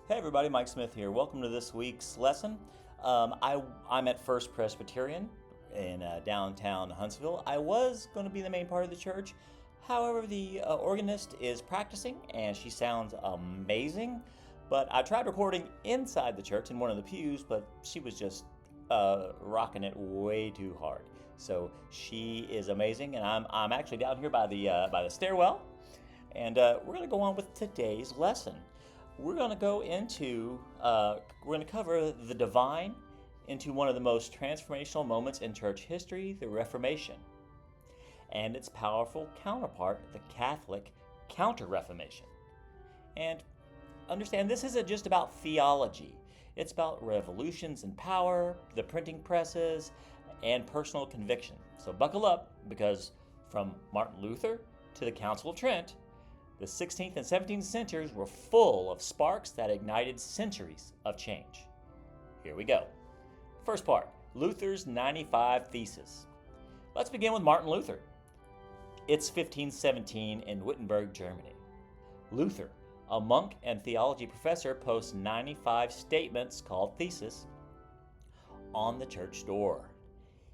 Hey everybody, Mike Smith here. Welcome to this week's lesson. I'm at First Presbyterian in downtown Huntsville. I was going to be the main part of the church. However, the organist is practicing and she sounds amazing. But I tried recording inside the church in one of the pews, but she was just rocking it way too hard. So she is amazing, and I'm actually down here by the stairwell, and we're going to go on with today's lesson. We're going to cover the divine into one of the most transformational moments in church history, the Reformation, and its powerful counterpart, the Catholic Counter-Reformation. And understand, this isn't just about theology. It's about revolutions in power, the printing presses, and personal conviction. So buckle up, because from Martin Luther to the Council of Trent, the 16th and 17th centuries were full of sparks that ignited centuries of change. Here we go. First part, Luther's 95 Theses. Let's begin with Martin Luther. It's 1517 in Wittenberg, Germany. Luther, a monk and theology professor, posts 95 statements called theses on the church door.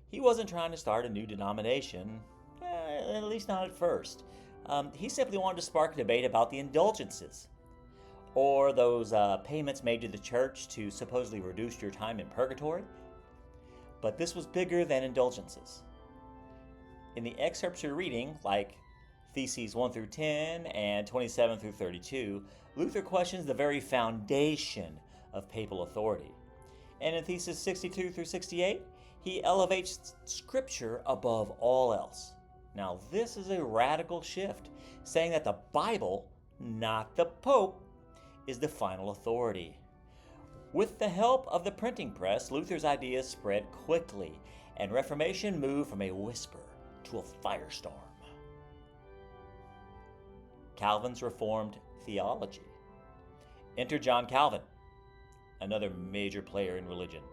He wasn't trying to start a new denomination, at least not at first. He simply wanted to spark a debate about the indulgences, or those payments made to the church to supposedly reduce your time in purgatory. But this was bigger than indulgences. In the excerpts you're reading, like Theses 1 through 10 and 27 through 32, Luther questions the very foundation of papal authority. And in Theses 62 through 68, he elevates Scripture above all else. Now, this is a radical shift, saying that the Bible, not the Pope, is the final authority. With the help of the printing press, Luther's ideas spread quickly, and Reformation moved from a whisper to a firestorm. Calvin's Reformed theology. Enter John Calvin, another major player in religion.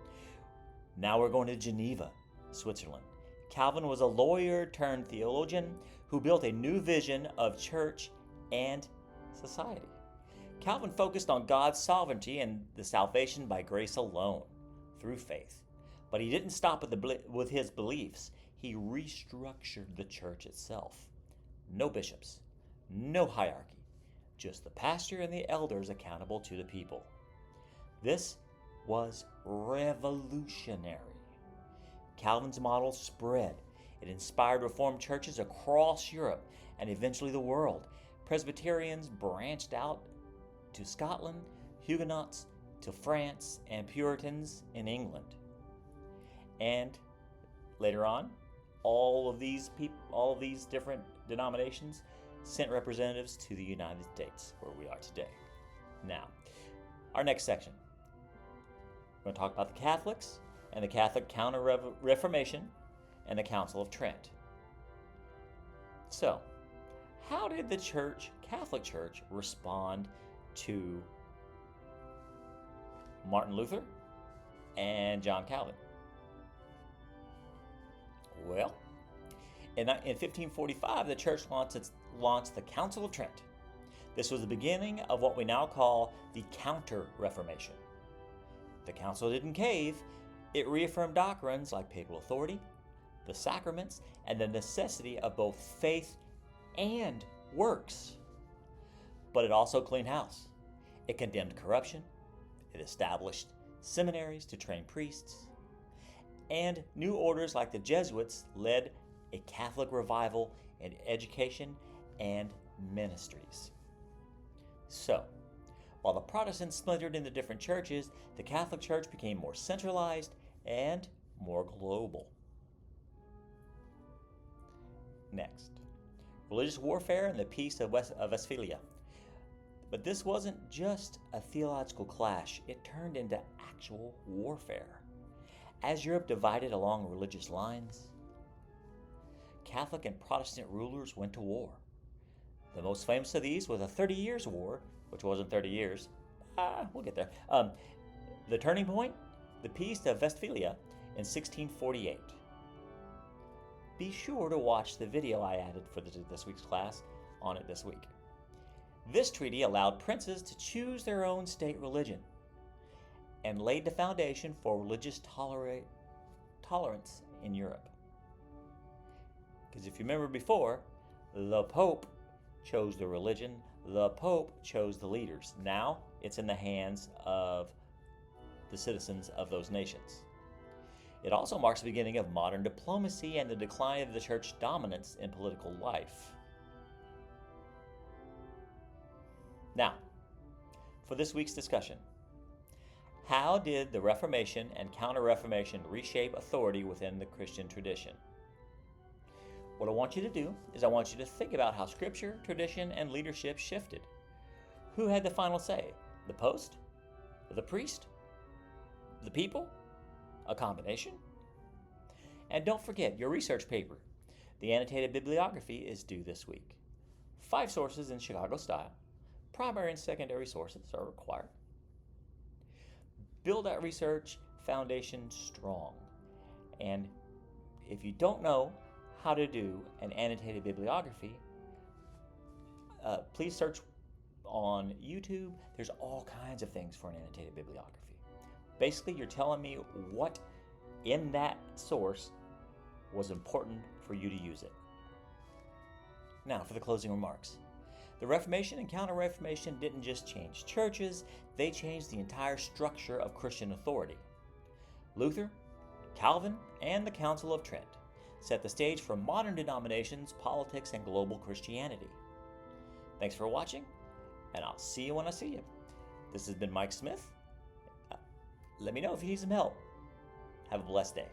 Now we're going to Geneva, Switzerland. Calvin was a lawyer turned theologian who built a new vision of church and society. Calvin focused on God's sovereignty and the salvation by grace alone, through faith. But he didn't stop with his beliefs. He restructured the church itself. No bishops, no hierarchy, just the pastor and the elders accountable to the people. This was revolutionary. Calvin's model spread. It inspired Reformed churches across Europe and eventually the world. Presbyterians branched out to Scotland, Huguenots to France, and Puritans in England. And later on, all of these different denominations sent representatives to the United States, where we are today. Now, our next section. We're going to talk about the Catholics and the Catholic Counter-Reformation and the Council of Trent. So, how did the Catholic Church respond to Martin Luther and John Calvin? Well, in 1545, the church launched the Council of Trent. This was the beginning of what we now call the Counter-Reformation. The council didn't cave. It reaffirmed doctrines like papal authority, the sacraments, and the necessity of both faith and works. But it also cleaned house. It condemned corruption. It established seminaries to train priests. And new orders like the Jesuits led a Catholic revival in education and ministries. So, while the Protestants splintered into different churches, the Catholic Church became more centralized and more global. Next, religious warfare and the Peace of Westphalia. But this wasn't just a theological clash, it turned into actual warfare. As Europe divided along religious lines, Catholic and Protestant rulers went to war. The most famous of these was the 30 Years' War, which wasn't 30 years. We'll get there. The turning point, the Peace of Westphalia in 1648. Be sure to watch the video I added for this week's class on it this week. This treaty allowed princes to choose their own state religion and laid the foundation for religious tolerance in Europe. Because if you remember before, the Pope chose the religion, the Pope chose the leaders. Now it's in the hands of the citizens of those nations. It also marks the beginning of modern diplomacy and the decline of the church dominance in political life. Now, for this week's discussion, how did the Reformation and Counter-Reformation reshape authority within the Christian tradition? What I want you to do is I want you to think about how Scripture, tradition, and leadership shifted. Who had the final say? The post? The priest? The people? A combination? And don't forget your research paper. The annotated bibliography is due this week. 5 sources in Chicago style. Primary and secondary sources are required. Build that research foundation strong. And if you don't know how to do an annotated bibliography, please search on YouTube. There's all kinds of things for an annotated bibliography. Basically, you're telling me what in that source was important for you to use it. Now, for the closing remarks. The Reformation and Counter-Reformation didn't just change churches, they changed the entire structure of Christian authority. Luther, Calvin, and the Council of Trent set the stage for modern denominations, politics, and global Christianity. Thanks for watching, and I'll see you when I see you. This has been Mike Smith. Let me know if you need some help. Have a blessed day.